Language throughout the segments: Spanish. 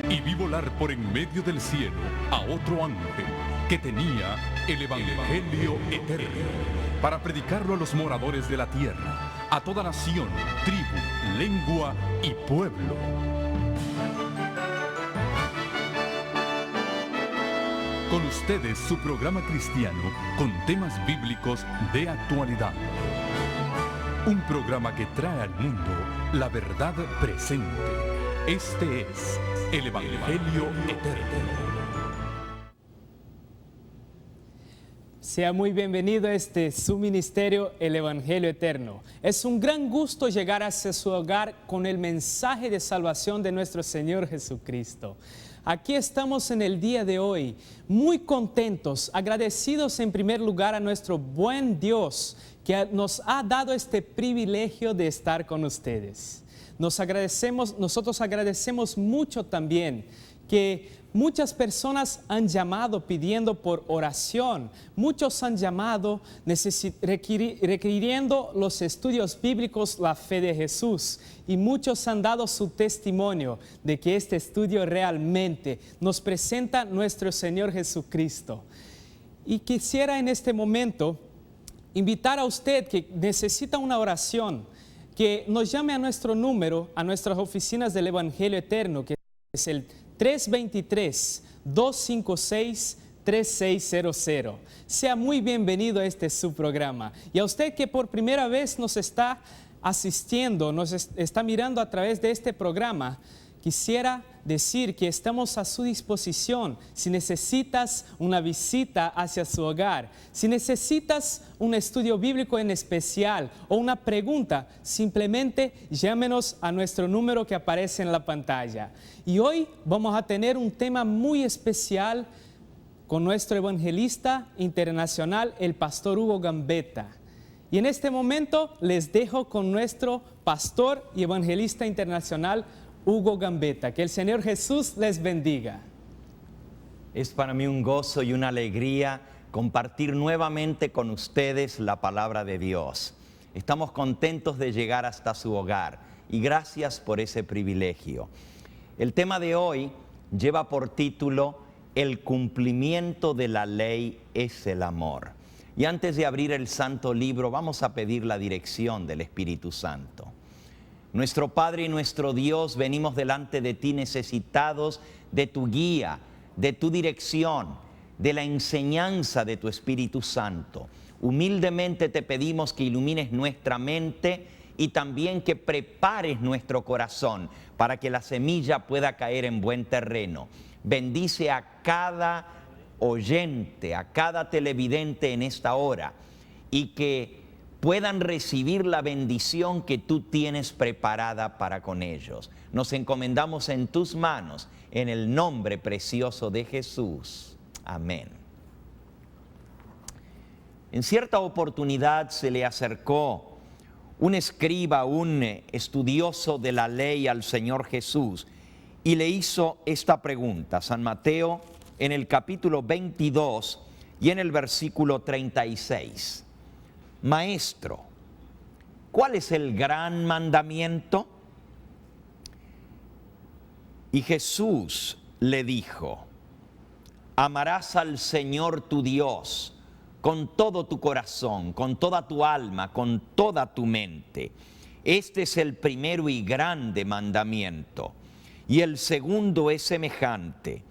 y vi volar por en medio del cielo a otro ángel que tenía el Evangelio eterno para predicarlo a los moradores de la tierra, a toda nación, tribu, lengua y pueblo. Con ustedes su programa cristiano con temas bíblicos de actualidad. Un programa que trae al mundo la verdad presente. Este es el Evangelio eterno. Sea muy bienvenido a su ministerio, el Evangelio Eterno. Es un gran gusto llegar hacia su hogar con el mensaje de salvación de nuestro Señor Jesucristo. Aquí estamos en el día de hoy, muy contentos, agradecidos en primer lugar a nuestro buen Dios que nos ha dado este privilegio de estar con ustedes. Nosotros agradecemos mucho también que muchas personas han llamado pidiendo por oración, muchos han llamado requiriendo los estudios bíblicos, la fe de Jesús, y muchos han dado su testimonio de que este estudio realmente nos presenta nuestro Señor Jesucristo. Y quisiera en este momento invitar a usted que necesita una oración, que nos llame a nuestro número, a nuestras oficinas del Evangelio Eterno, que es el 323-256-3600. Sea muy bienvenido a su programa. Y a usted que por primera vez nos está asistiendo, nos está mirando a través de este programa, quisiera decir que estamos a su disposición. Si necesitas una visita hacia su hogar, si necesitas un estudio bíblico en especial o una pregunta, simplemente llámenos a nuestro número que aparece en la pantalla. Y hoy vamos a tener un tema muy especial con nuestro evangelista internacional, el pastor Hugo Gambetta. Y en este momento les dejo con nuestro pastor y evangelista internacional, Hugo Gambetta. Que el Señor Jesús les bendiga. Es para mí un gozo y una alegría compartir nuevamente con ustedes la palabra de Dios. Estamos contentos de llegar hasta su hogar y gracias por ese privilegio. El tema de hoy lleva por título El cumplimiento de la ley es el amor. Y antes de abrir el santo libro, vamos a pedir la dirección del Espíritu Santo. Nuestro Padre y nuestro Dios, venimos delante de ti necesitados de tu guía, de tu dirección, de la enseñanza de tu Espíritu Santo. Humildemente te pedimos que ilumines nuestra mente y también que prepares nuestro corazón para que la semilla pueda caer en buen terreno. Bendice a cada oyente, a cada televidente en esta hora y que puedan recibir la bendición que tú tienes preparada para con ellos. Nos encomendamos en tus manos, en el nombre precioso de Jesús. Amén. En cierta oportunidad se le acercó un escriba, un estudioso de la ley al Señor Jesús y le hizo esta pregunta. San Mateo en el capítulo 22 y en el versículo 36. Maestro, ¿cuál es el gran mandamiento? Y Jesús le dijo, amarás al Señor tu Dios con todo tu corazón, con toda tu alma, con toda tu mente. Este es el primero y grande mandamiento. Y el segundo es semejante,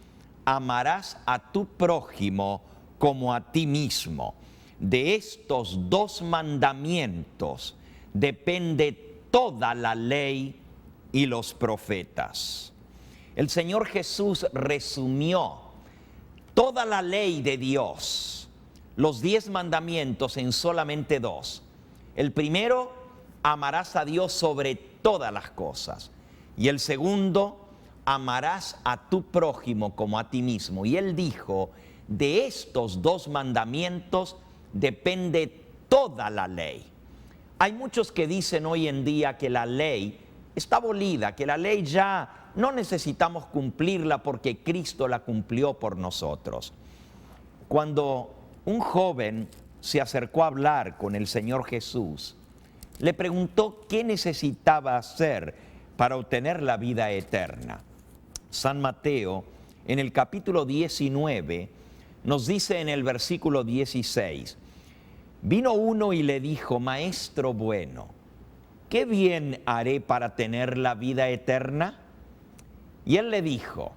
amarás a tu prójimo como a ti mismo. De estos dos mandamientos depende toda la ley y los profetas. El Señor Jesús resumió toda la ley de Dios, los 10 mandamientos en solamente 2. El primero, amarás a Dios sobre todas las cosas. Y el segundo, amarás a tu prójimo como a ti mismo. Y Él dijo, de estos 2 mandamientos depende toda la ley. Hay muchos que dicen hoy en día que la ley está abolida, que la ley ya no necesitamos cumplirla porque Cristo la cumplió por nosotros. Cuando un joven se acercó a hablar con el Señor Jesús, le preguntó qué necesitaba hacer para obtener la vida eterna. San Mateo, en el capítulo 19, nos dice en el versículo 16, vino uno y le dijo, Maestro bueno, ¿qué bien haré para tener la vida eterna? Y él le dijo,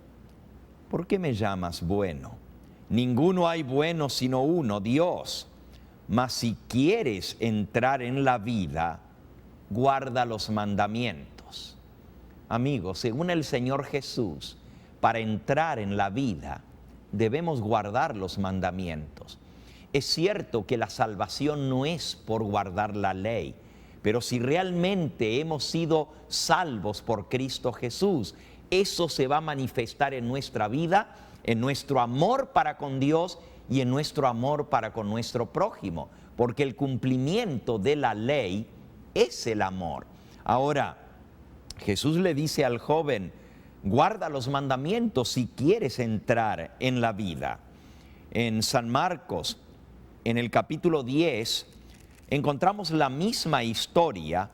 ¿por qué me llamas bueno? Ninguno hay bueno sino uno, Dios. Mas si quieres entrar en la vida, guarda los mandamientos. Amigos, según el Señor Jesús, para entrar en la vida debemos guardar los mandamientos. Es cierto que la salvación no es por guardar la ley, pero si realmente hemos sido salvos por Cristo Jesús, eso se va a manifestar en nuestra vida, en nuestro amor para con Dios y en nuestro amor para con nuestro prójimo, porque el cumplimiento de la ley es el amor. Ahora, Jesús le dice al joven, guarda los mandamientos si quieres entrar en la vida. En San Marcos, en el capítulo 10, encontramos la misma historia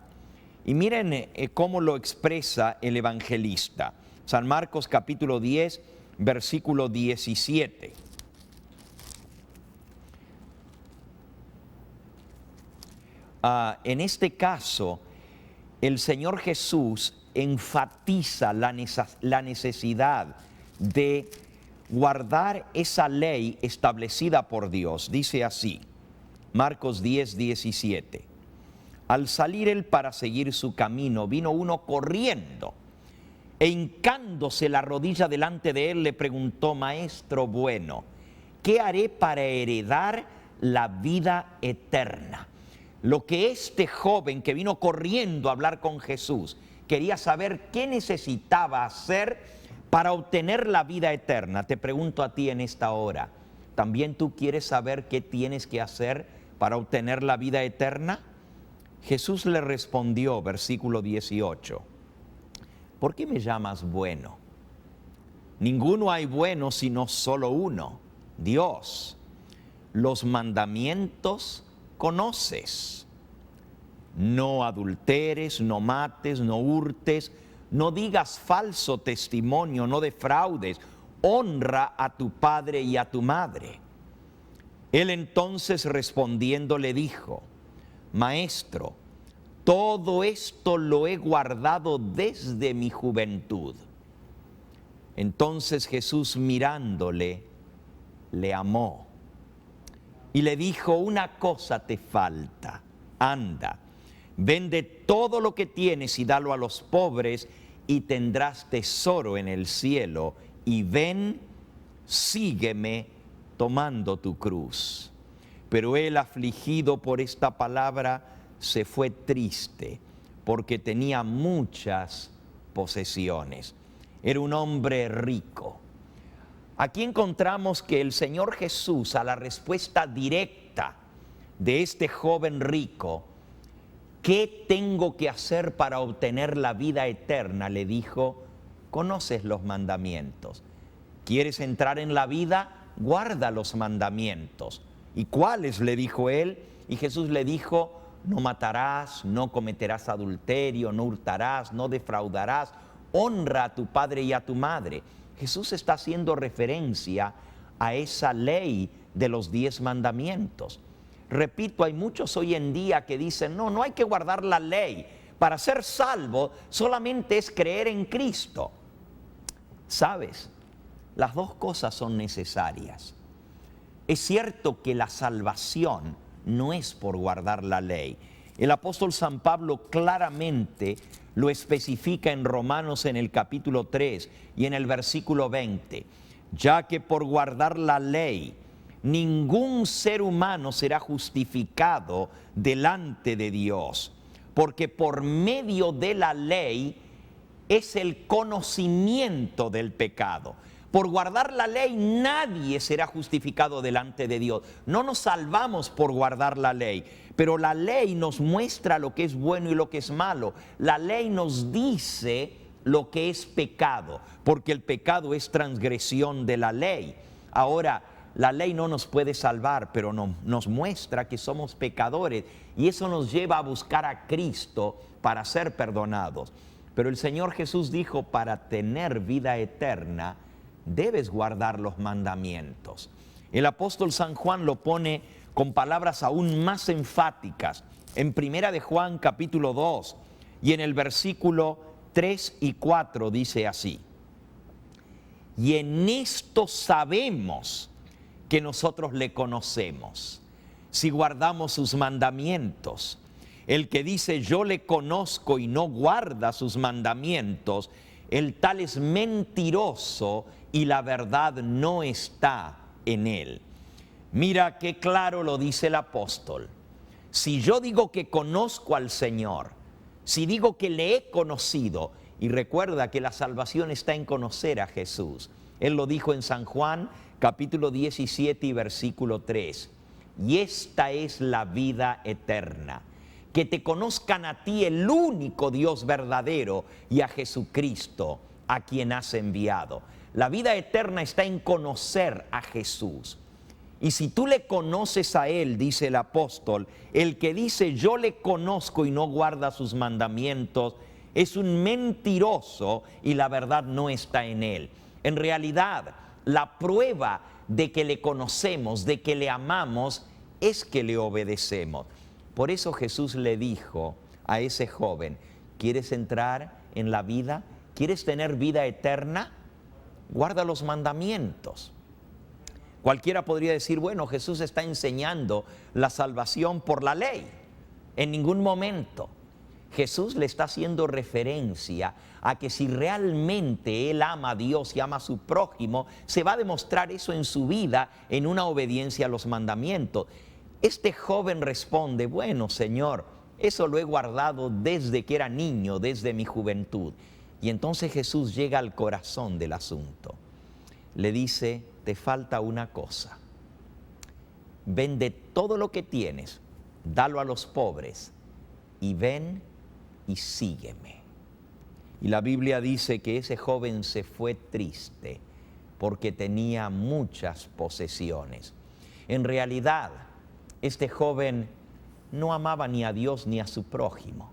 y miren cómo lo expresa el evangelista. San Marcos capítulo 10, versículo 17. En este caso, el Señor Jesús enfatiza la necesidad de guardar esa ley establecida por Dios. Dice así, Marcos 10, 17. Al salir él para seguir su camino, vino uno corriendo e hincándose la rodilla delante de él, le preguntó, Maestro bueno, ¿qué haré para heredar la vida eterna? Lo que este joven que vino corriendo a hablar con Jesús quería saber qué necesitaba hacer para obtener la vida eterna. Te pregunto a ti en esta hora, ¿también tú quieres saber qué tienes que hacer para obtener la vida eterna? Jesús le respondió, versículo 18, ¿por qué me llamas bueno? Ninguno hay bueno sino solo uno, Dios. Los mandamientos conoces. No adulteres, no mates, no hurtes, no digas falso testimonio, no defraudes, honra a tu padre y a tu madre. Él entonces respondiendo le dijo, Maestro, todo esto lo he guardado desde mi juventud. Entonces Jesús mirándole, le amó y le dijo, una cosa te falta, anda, vende todo lo que tienes y dalo a los pobres y tendrás tesoro en el cielo, y ven, sígueme tomando tu cruz. Pero él, afligido por esta palabra, se fue triste, porque tenía muchas posesiones. Era un hombre rico. Aquí encontramos que el Señor Jesús, a la respuesta directa de este joven rico, ¿qué tengo que hacer para obtener la vida eterna?, le dijo, conoces los mandamientos. ¿Quieres entrar en la vida? Guarda los mandamientos. ¿Y cuáles?, le dijo él. Y Jesús le dijo, no matarás, no cometerás adulterio, no hurtarás, no defraudarás, honra a tu padre y a tu madre. Jesús está haciendo referencia a esa ley de los 10 mandamientos. Repito, hay muchos hoy en día que dicen, no hay que guardar la ley. Para ser salvo solamente es creer en Cristo. ¿Sabes? Las dos cosas son necesarias. Es cierto que la salvación no es por guardar la ley. El apóstol San Pablo claramente lo especifica en Romanos en el capítulo 3 y en el versículo 20. Ya que por guardar la ley ningún ser humano será justificado delante de Dios, porque por medio de la ley es el conocimiento del pecado. Por guardar la ley nadie será justificado delante de Dios. No nos salvamos por guardar la ley, pero la ley nos muestra lo que es bueno y lo que es malo. La ley nos dice lo que es pecado, porque el pecado es transgresión de la ley. Ahora, la ley no nos puede salvar, pero nos muestra que somos pecadores, y eso nos lleva a buscar a Cristo para ser perdonados. Pero el Señor Jesús dijo, para tener vida eterna, debes guardar los mandamientos. El apóstol San Juan lo pone con palabras aún más enfáticas. En Primera de Juan capítulo 2 y en el versículo 3 y 4 dice así: y en esto sabemos que nosotros le conocemos, si guardamos sus mandamientos. El que dice yo le conozco y no guarda sus mandamientos, el tal es mentiroso y la verdad no está en él. Mira qué claro lo dice el apóstol. Si yo digo que conozco al Señor, si digo que le he conocido, y recuerda que la salvación está en conocer a Jesús. Él lo dijo en San Juan, capítulo 17 y versículo 3. Y esta es la vida eterna, que te conozcan a ti, el único Dios verdadero, y a Jesucristo, a quien has enviado. La vida eterna está en conocer a Jesús. Y si tú le conoces a Él, dice el apóstol, el que dice yo le conozco y no guarda sus mandamientos, es un mentiroso y la verdad no está en él. En realidad, la prueba de que le conocemos, de que le amamos, es que le obedecemos. Por eso Jesús le dijo a ese joven, ¿quieres entrar en la vida? ¿Quieres tener vida eterna? Guarda los mandamientos. Cualquiera podría decir, bueno, Jesús está enseñando la salvación por la ley. En ningún momento. Jesús le está haciendo referencia a que si realmente él ama a Dios y ama a su prójimo, se va a demostrar eso en su vida, en una obediencia a los mandamientos. Este joven responde, bueno, Señor, eso lo he guardado desde que era niño, desde mi juventud. Y entonces Jesús llega al corazón del asunto. Le dice, te falta una cosa. Vende todo lo que tienes, dalo a los pobres y ven y sígueme. Y la Biblia dice que ese joven se fue triste porque tenía muchas posesiones. En realidad, este joven no amaba ni a Dios ni a su prójimo,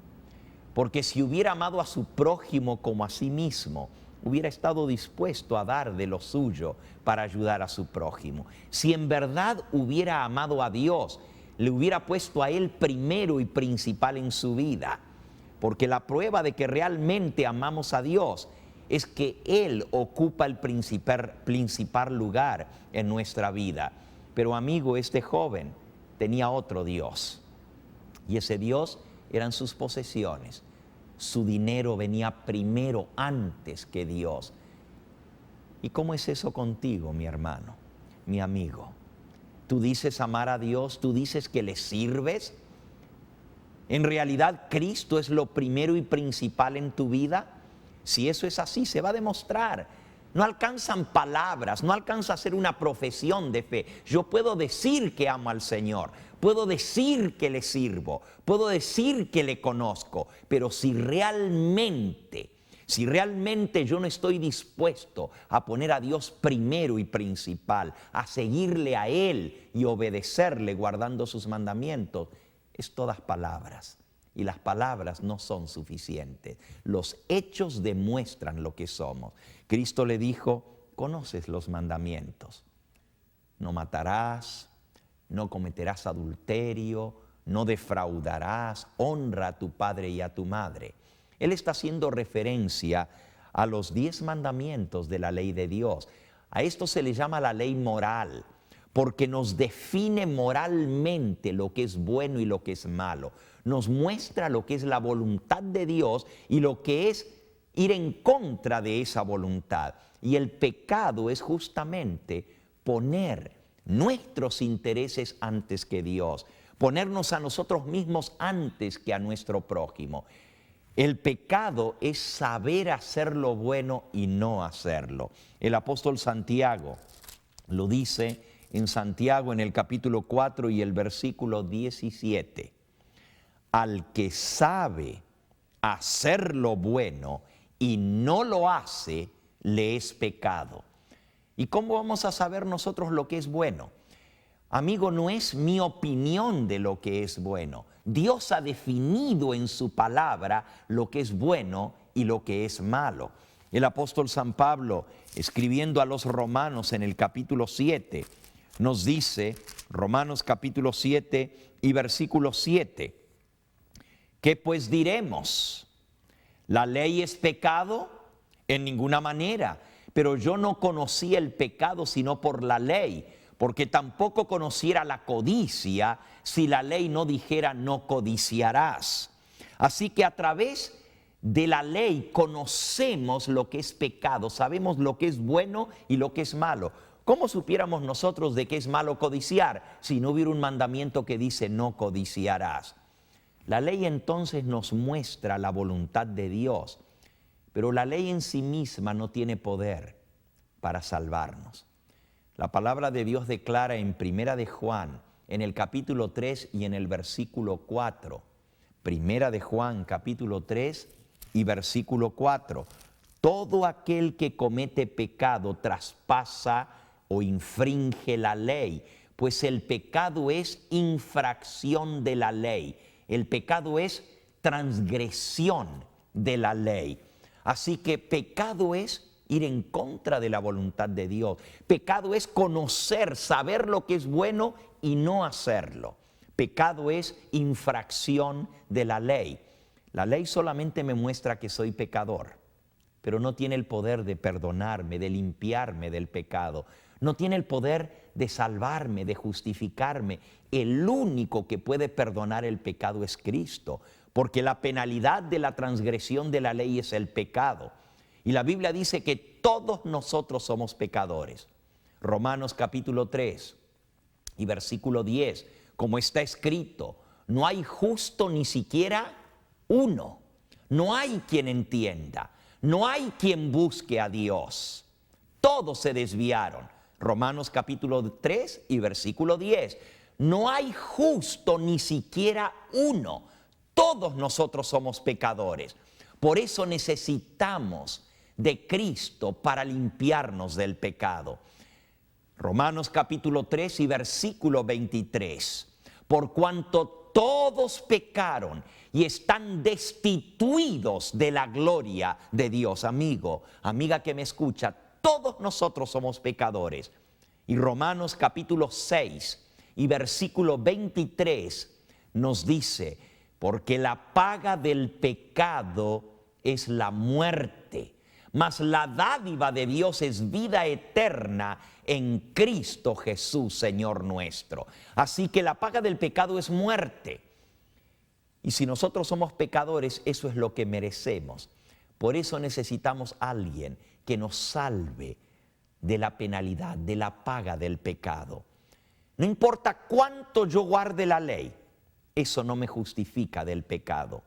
porque si hubiera amado a su prójimo como a sí mismo, hubiera estado dispuesto a dar de lo suyo para ayudar a su prójimo. Si en verdad hubiera amado a Dios, le hubiera puesto a Él primero y principal en su vida, porque la prueba de que realmente amamos a Dios es que Él ocupa el principal lugar en nuestra vida. Pero amigo, este joven tenía otro Dios, y ese Dios eran sus posesiones. Su dinero venía primero antes que Dios. ¿Y cómo es eso contigo, mi hermano, mi amigo? ¿Tú dices amar a Dios? ¿Tú dices que le sirves? ¿En realidad Cristo es lo primero y principal en tu vida? Si eso es así, se va a demostrar. No alcanzan palabras, no alcanza a ser una profesión de fe. Yo puedo decir que amo al Señor, puedo decir que le sirvo, puedo decir que le conozco, pero si realmente yo no estoy dispuesto a poner a Dios primero y principal, a seguirle a Él y obedecerle guardando sus mandamientos, es todas palabras. Y las palabras no son suficientes. Los hechos demuestran lo que somos. Cristo le dijo, conoces los mandamientos. No matarás, no cometerás adulterio, no defraudarás, honra a tu padre y a tu madre. Él está haciendo referencia a los 10 mandamientos de la ley de Dios. A esto se le llama la ley moral, porque nos define moralmente lo que es bueno y lo que es malo. Nos muestra lo que es la voluntad de Dios y lo que es ir en contra de esa voluntad. Y el pecado es justamente poner nuestros intereses antes que Dios, ponernos a nosotros mismos antes que a nuestro prójimo. El pecado es saber hacer lo bueno y no hacerlo. El apóstol Santiago lo dice en Santiago en el capítulo 4 y el versículo 17. Al que sabe hacer lo bueno y no lo hace, le es pecado. ¿Y cómo vamos a saber nosotros lo que es bueno? Amigo, no es mi opinión de lo que es bueno. Dios ha definido en su palabra lo que es bueno y lo que es malo. El apóstol San Pablo, escribiendo a los romanos en el capítulo 7, nos dice, Romanos capítulo 7 y versículo 7, ¿qué pues diremos? ¿La ley es pecado? En ninguna manera. Pero yo no conocí el pecado sino por la ley, porque tampoco conociera la codicia si la ley no dijera no codiciarás. Así que a través de la ley conocemos lo que es pecado, sabemos lo que es bueno y lo que es malo. ¿Cómo supiéramos nosotros de qué es malo codiciar si no hubiera un mandamiento que dice no codiciarás? La ley entonces nos muestra la voluntad de Dios, pero la ley en sí misma no tiene poder para salvarnos. La palabra de Dios declara en Primera de Juan, en el capítulo 3 y en el versículo 4, Primera de Juan, capítulo 3 y versículo 4, todo aquel que comete pecado traspasa o infringe la ley, pues el pecado es infracción de la ley. El pecado es transgresión de la ley. Así que pecado es ir en contra de la voluntad de Dios. Pecado es conocer, saber lo que es bueno y no hacerlo. Pecado es infracción de la ley. La ley solamente me muestra que soy pecador, pero no tiene el poder de perdonarme, de limpiarme del pecado. No tiene el poder de salvarme, de justificarme. El único que puede perdonar el pecado es Cristo, porque la penalidad de la transgresión de la ley es el pecado. Y la Biblia dice que todos nosotros somos pecadores. Romanos capítulo 3 y versículo 10, como está escrito, no hay justo ni siquiera uno. No hay quien entienda, no hay quien busque a Dios. Todos se desviaron. Romanos capítulo 3 y versículo 10. No hay justo ni siquiera uno. Todos nosotros somos pecadores. Por eso necesitamos de Cristo para limpiarnos del pecado. Romanos capítulo 3 y versículo 23. Por cuanto todos pecaron y están destituidos de la gloria de Dios. Amigo, amiga que me escucha, todos nosotros somos pecadores. Y Romanos capítulo 6 y versículo 23 nos dice, porque la paga del pecado es la muerte, mas la dádiva de Dios es vida eterna en Cristo Jesús, Señor nuestro. Así que la paga del pecado es muerte. Y si nosotros somos pecadores, eso es lo que merecemos. Por eso necesitamos a alguien que nos salve de la penalidad, de la paga del pecado. No importa cuánto yo guarde la ley, eso no me justifica del pecado.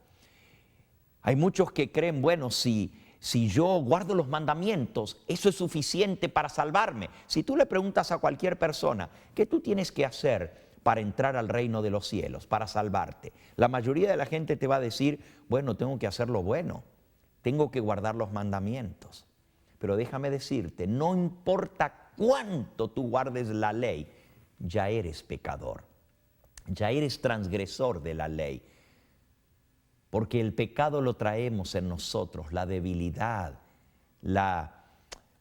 Hay muchos que creen, bueno, si yo guardo los mandamientos, eso es suficiente para salvarme. Si tú le preguntas a cualquier persona, ¿qué tú tienes que hacer para entrar al reino de los cielos, para salvarte? La mayoría de la gente te va a decir, bueno, tengo que hacer lo bueno, tengo que guardar los mandamientos. Pero déjame decirte, no importa cuánto tú guardes la ley, ya eres pecador, ya eres transgresor de la ley. Porque el pecado lo traemos en nosotros, la debilidad, la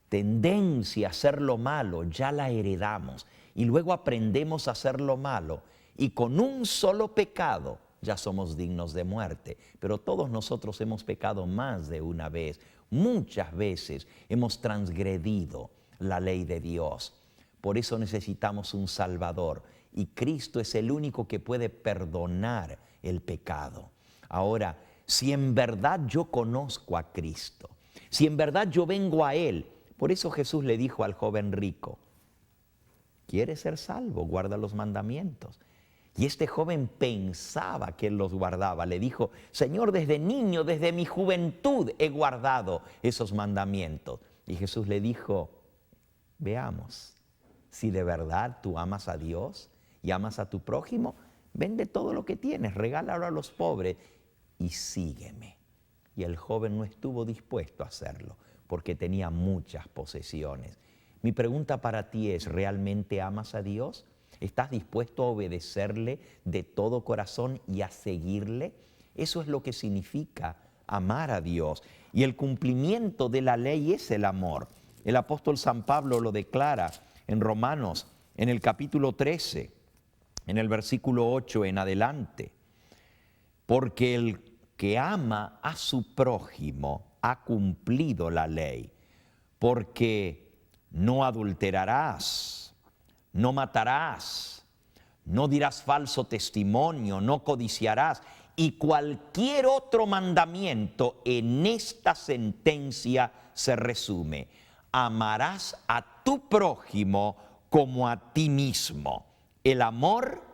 tendencia a hacer lo malo, ya la heredamos. Y luego aprendemos a hacer lo malo y con un solo pecado ya somos dignos de muerte. Pero todos nosotros hemos pecado más de una vez. Muchas veces hemos transgredido la ley de Dios. Por eso necesitamos un Salvador. Y Cristo es el único que puede perdonar el pecado. Ahora, si en verdad yo conozco a Cristo, si en verdad yo vengo a Él, por eso Jesús le dijo al joven rico, ¿quieres ser salvo? Guarda los mandamientos. Y este joven pensaba que él los guardaba. Le dijo, Señor, desde niño, desde mi juventud he guardado esos mandamientos. Y Jesús le dijo, veamos, si de verdad tú amas a Dios y amas a tu prójimo, vende todo lo que tienes, regálalo a los pobres y sígueme. Y el joven no estuvo dispuesto a hacerlo porque tenía muchas posesiones. Mi pregunta para ti es, ¿realmente amas a Dios? ¿Estás dispuesto a obedecerle de todo corazón y a seguirle? Eso es lo que significa amar a Dios. Y el cumplimiento de la ley es el amor. El apóstol San Pablo lo declara en Romanos, en el capítulo 13, en el versículo 8 en adelante. Porque el que ama a su prójimo ha cumplido la ley. Porque no adulterarás, no matarás, no dirás falso testimonio, no codiciarás. Y cualquier otro mandamiento en esta sentencia se resume: amarás a tu prójimo como a ti mismo. El amor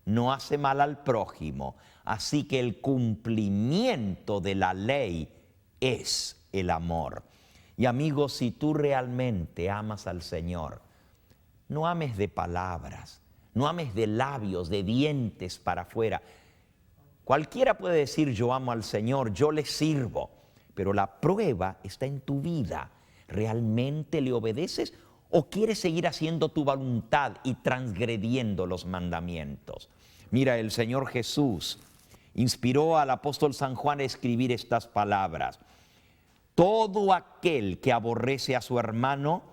no hace mal al prójimo, así que el cumplimiento de la ley es el amor. Y amigos, si tú realmente amas al Señor, no ames de palabras, no ames de labios, de dientes para afuera. Cualquiera puede decir: yo amo al Señor, yo le sirvo, pero la prueba está en tu vida. ¿Realmente le obedeces o quieres seguir haciendo tu voluntad y transgrediendo los mandamientos? Mira, el Señor Jesús inspiró al apóstol San Juan a escribir estas palabras: todo aquel que aborrece a su hermano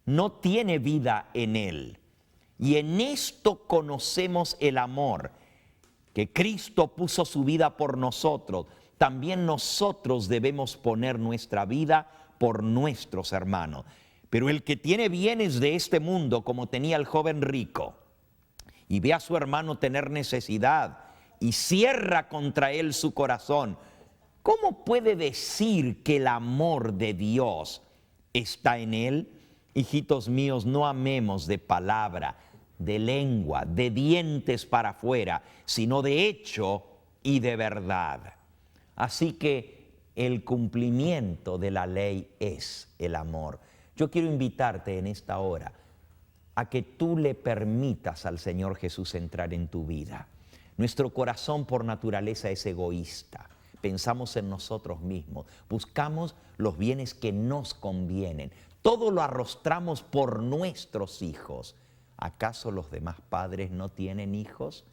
no tiene vida en él. Y en esto conocemos el amor, que Cristo puso su vida por nosotros. También nosotros debemos poner nuestra vida por nuestros hermanos. Pero el que tiene bienes de este mundo, como tenía el joven rico, y ve a su hermano tener necesidad y cierra contra él su corazón, ¿cómo puede decir que el amor de Dios está en él? Hijitos míos, no amemos de palabra, de lengua, de dientes para afuera, sino de hecho y de verdad. Así que el cumplimiento de la ley es el amor. Yo quiero invitarte en esta hora a que tú le permitas al Señor Jesús entrar en tu vida. Nuestro corazón por naturaleza es egoísta. Pensamos en nosotros mismos, buscamos los bienes que nos convienen. Todo lo arrostramos por nuestros hijos. ¿Acaso los demás padres no tienen hijos?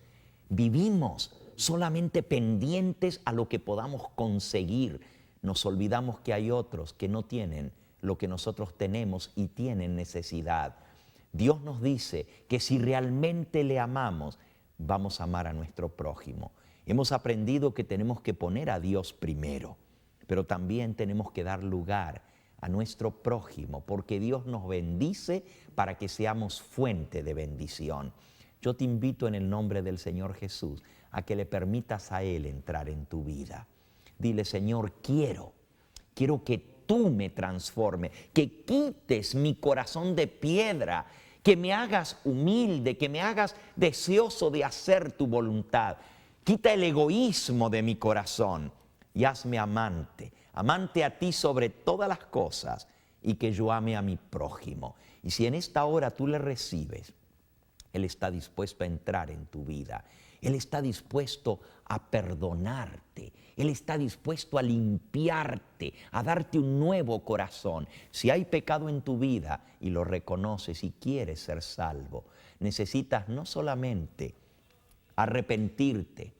Vivimos solamente pendientes a lo que podamos conseguir. Nos olvidamos que hay otros que no tienen lo que nosotros tenemos y tienen necesidad. Dios nos dice que si realmente le amamos, vamos a amar a nuestro prójimo. Hemos aprendido que tenemos que poner a Dios primero, pero también tenemos que dar lugar a nuestro prójimo, porque Dios nos bendice para que seamos fuente de bendición. Yo te invito en el nombre del Señor Jesús a que le permitas a Él entrar en tu vida. Dile: Señor, quiero que tú me transformes, que quites mi corazón de piedra, que me hagas humilde, que me hagas deseoso de hacer tu voluntad. Quita el egoísmo de mi corazón y hazme amante a ti sobre todas las cosas, y que yo ame a mi prójimo. Y si en esta hora tú le recibes, Él está dispuesto a entrar en tu vida. Él está dispuesto a perdonarte. Él está dispuesto a limpiarte, a darte un nuevo corazón. Si hay pecado en tu vida y lo reconoces y quieres ser salvo, necesitas no solamente arrepentirte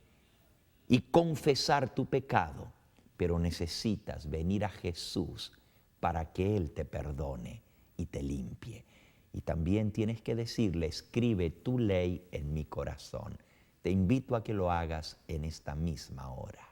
y confesar tu pecado, pero necesitas venir a Jesús para que Él te perdone y te limpie. Y también tienes que decirle: escribe tu ley en mi corazón. Te invito a que lo hagas en esta misma hora.